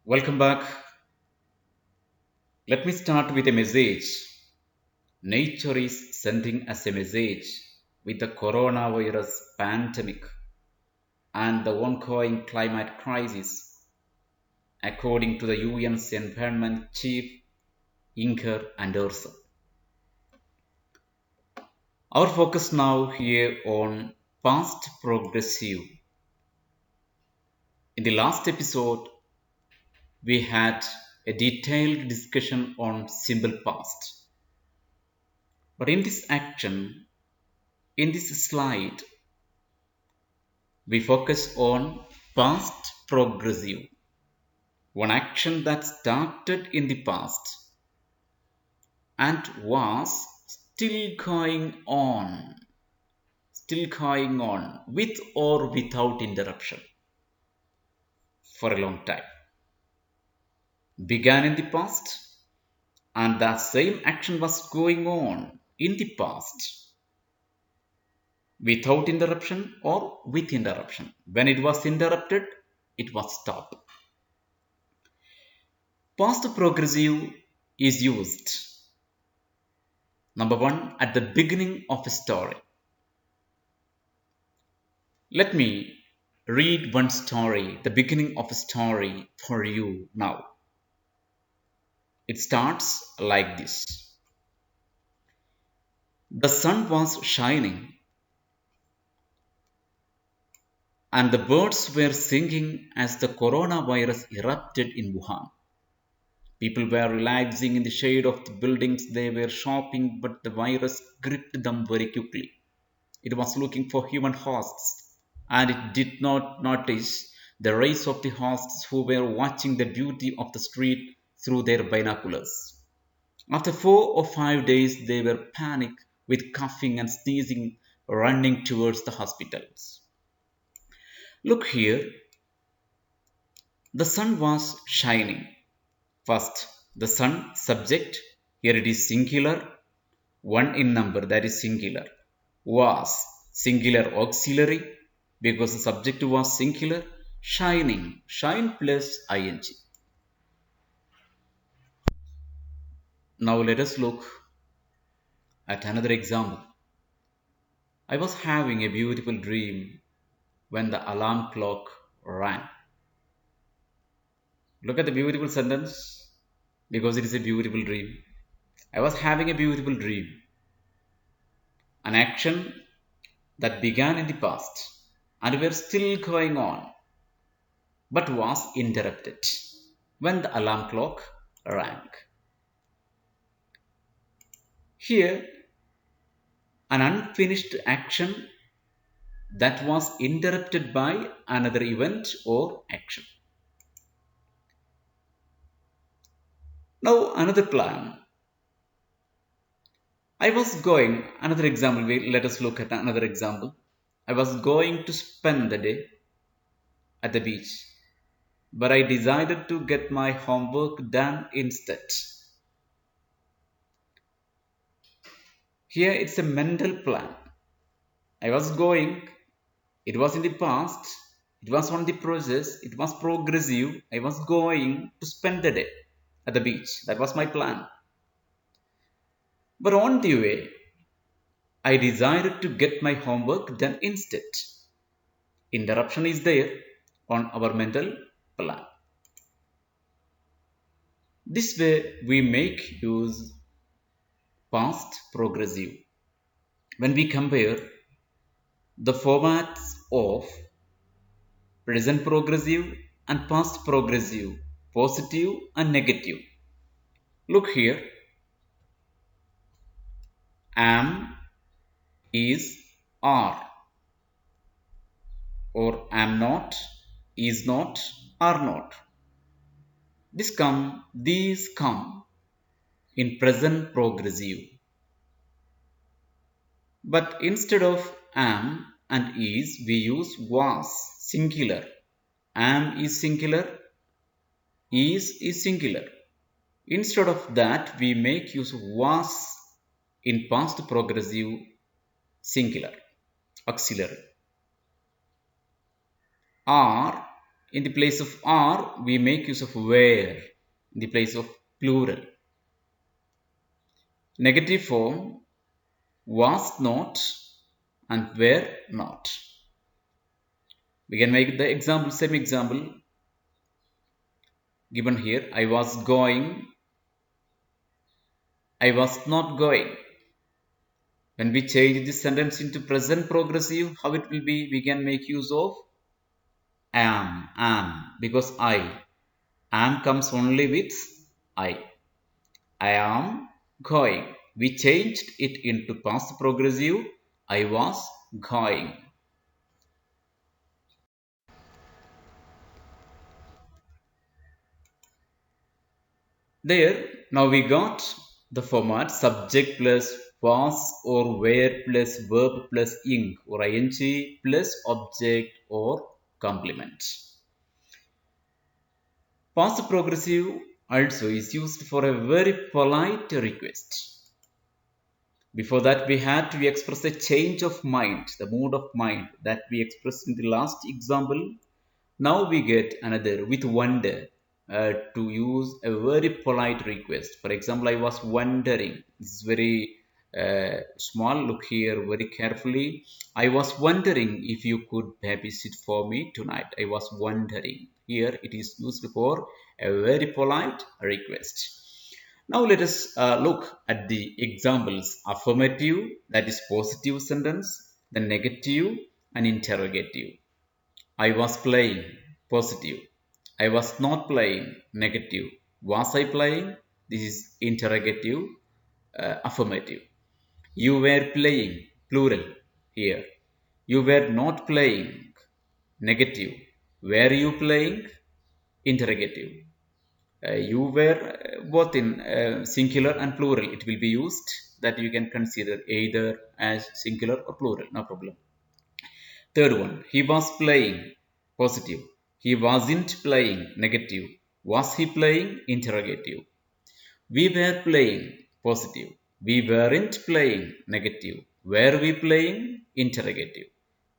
Welcome back. Let me start with a message. Nature is sending us a message with the coronavirus pandemic and the ongoing climate crisis, according to the UN's Environment Chief Eng.Gram.Easy. Our focus now here on past progressive. In the last episode, we had a detailed discussion on simple past. But in this slide, we focus on past progressive, one action that started in the past and was still going on with or without interruption for a long time. Began in the past and that same action was going on in the past without interruption or with interruption. When it was interrupted, it was stopped. Past progressive is used, number one, at the beginning of a story. Let me read one story, the beginning of a story for you now. It starts like this. The sun was shining and the birds were singing as the coronavirus erupted in Wuhan. People were relaxing in the shade of the buildings, they were shopping, but the virus gripped them very quickly. It was looking for human hosts, and it did not notice the rays of the hosts who were watching the beauty of the street through their binoculars. After 4 or 5 days, they were panicked with coughing and sneezing, running towards the hospitals. Look here, the sun was shining. First, the sun subject, here it is singular, one in number, that is singular, was singular auxiliary because the subject was singular, shining, shine plus ing. Now let us look at another example. I was having a beautiful dream when the alarm clock rang. Look at the beautiful sentence because it is a beautiful dream. I was having a beautiful dream. An action that began in the past and were still going on but was interrupted when the alarm clock rang. Here, an unfinished action that was interrupted by another event or action. Now, another plan. Another example, let us look at another example. I was going to spend the day at the beach, but I decided to get my homework done instead. Here it's a mental plan. I was going, it was in the past, it was on the process, it was progressive. I was going to spend the day at the beach. That was my plan. But on the way, I decided to get my homework done instead. Interruption is there on our mental plan. This way we make use past progressive. When we compare the formats of present progressive and past progressive, positive and negative. Look here, am, is, are, or am not, is not, are not. These come in present progressive. But instead of am and is, we use was, singular. Am is singular, is singular. Instead of that, we make use was in past progressive singular, auxiliary. Are in the place of are, we make use of were in the place of plural. Negative form, was not and were not. We can make the example, same example given here. I was going, I was not going. When we change this sentence into present progressive, how it will be? We can make use of am, because am comes only with I. I am going. We changed it into past progressive. I was going. There, now we got the format subject plus was or were plus verb plus ing or ing plus object or complement. Past progressive also is used for a very polite request. Before that, we had to express a change of mind, the mood of mind that we expressed in the last example. Now we get another with wonder to use a very polite request. For example, I was wondering. This is very small. Look here very carefully. I was wondering if you could babysit for me tonight. I was wondering. Here it is used for a very polite request. Now let us look at the examples. Affirmative, that is positive sentence, the negative and interrogative. I was playing, positive. I was not playing, negative. Was I playing? This is interrogative, affirmative. You were playing, plural, here. You were not playing, negative. Were you playing? Interrogative. You were both in singular and plural. It will be used that you can consider either as singular or plural, no problem. Third one, he was playing, positive. He wasn't playing, negative. Was he playing? Interrogative. We were playing, positive. We weren't playing, negative. Were we playing? Interrogative.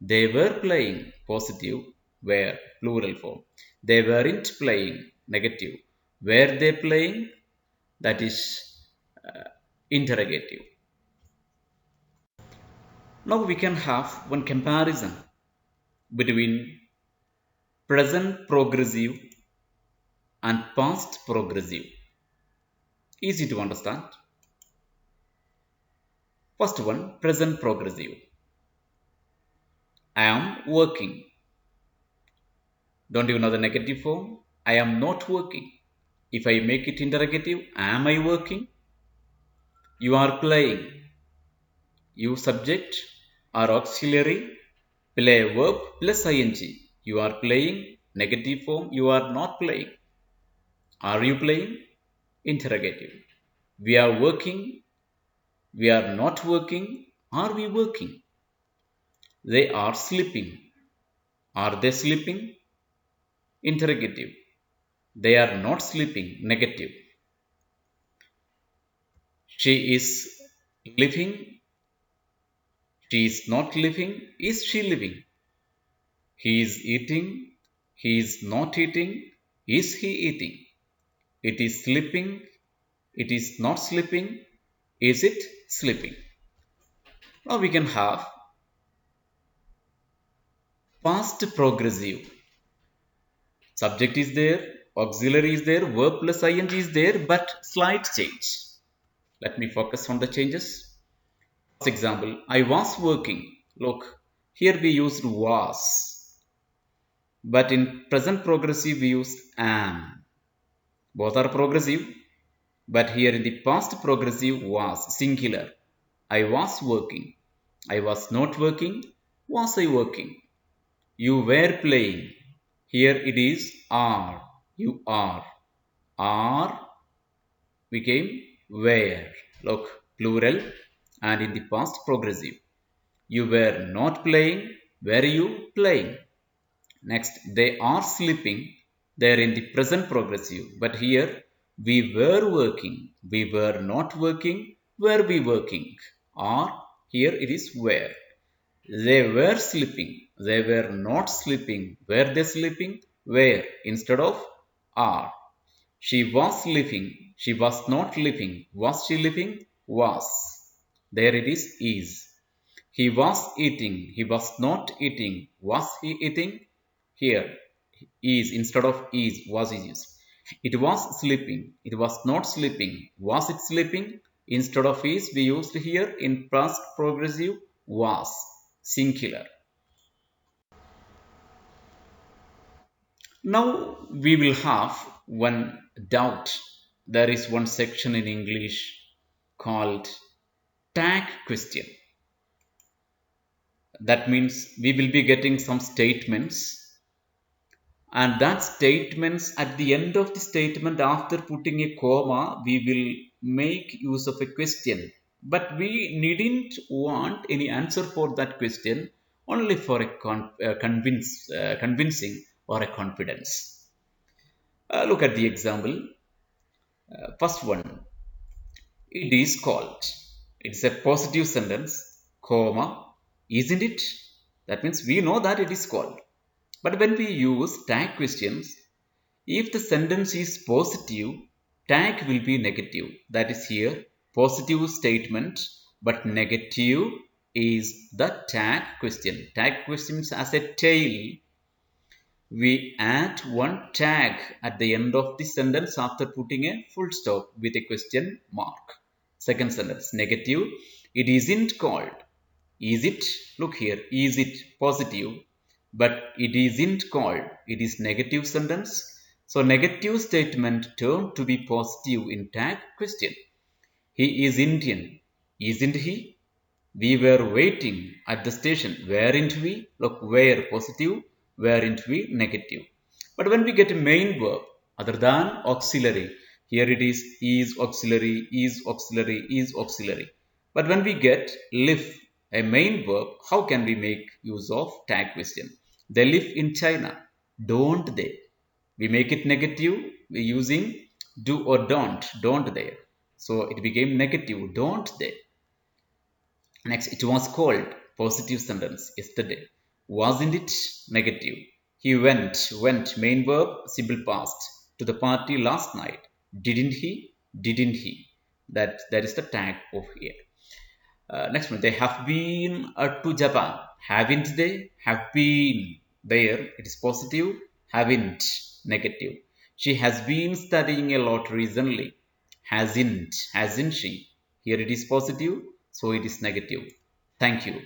They were playing, positive. Were, plural form. They weren't playing, negative. Were they playing? That is interrogative. Now we can have one comparison between present progressive and past progressive. Easy to understand. First one, present progressive. I am working. Don't you know the negative form? I am not working. If I make it interrogative, am I working? You are playing. You subject or auxiliary, play verb plus ing. You are playing, negative form. You are not playing. Are you playing? Interrogative. We are working. We are not working. Are we working? They are sleeping. Are they sleeping? Interrogative. They are not sleeping. Negative. She is living. She is not living. Is she living? He is eating. He is not eating. Is he eating? It is sleeping. It is not sleeping. Is it sleeping? Now we can have past progressive. Subject is there, auxiliary is there, verb plus ing is there, but slight change. Let me focus on the changes. For example, I was working. Look, here we used was, but in present progressive we used am. Both are progressive, but here in the past progressive was singular. I was working. I was not working. Was I working? You were playing. Here it is are. You are. Are became were. Look, plural and in the past progressive. You were not playing. Were you playing? Next, they are sleeping. They are in the present progressive. But here we were working. We were not working. Were we working? Or here it is were. They were sleeping. They were not sleeping. Were they sleeping? Where instead of are. She was living. She was not living. Was she living? Was. There it is. He was eating. He was not eating. Was he eating? Here, is instead of is, was is used. It was sleeping. It was not sleeping. Was it sleeping? Instead of is, we used here in past progressive was, singular. Now we will have one doubt. There is one section in English called tag question. That means we will be getting some statements, and that statements at the end of the statement, after putting a comma, we will make use of a question. But we needn't want any answer for that question, only for a convincing or a confidence. Look at the example. First one, it is called. It's a positive sentence, comma, isn't it? That means we know that it is called. But when we use tag questions, if the sentence is positive, tag will be negative. That is here, positive statement, but negative is the tag question. Tag questions as a tail, we add one tag at the end of the sentence after putting a full stop with a question mark. Second sentence, negative. It isn't called. Is it? Look here. Is it positive? But it isn't called. It is negative sentence. So negative statement turned to be positive in tag question. He is Indian. Isn't he? We were waiting at the station. Weren't we? Look, where positive, weren't we negative. But when we get a main verb other than auxiliary, here it is auxiliary, is auxiliary, is auxiliary. But when we get live, a main verb, how can we make use of tag question? They live in China, don't they? We make it negative using do or don't they? So it became negative, don't they? Next, it was called positive sentence yesterday. Wasn't it negative? He went, main verb, simple past, to the party last night. Didn't he? Didn't he? That is the tag of here. Next one, they have been to Japan. Haven't they? Have been there. It is positive. Haven't, negative. She has been studying a lot recently. Hasn't she? Here it is positive, so it is negative. Thank you.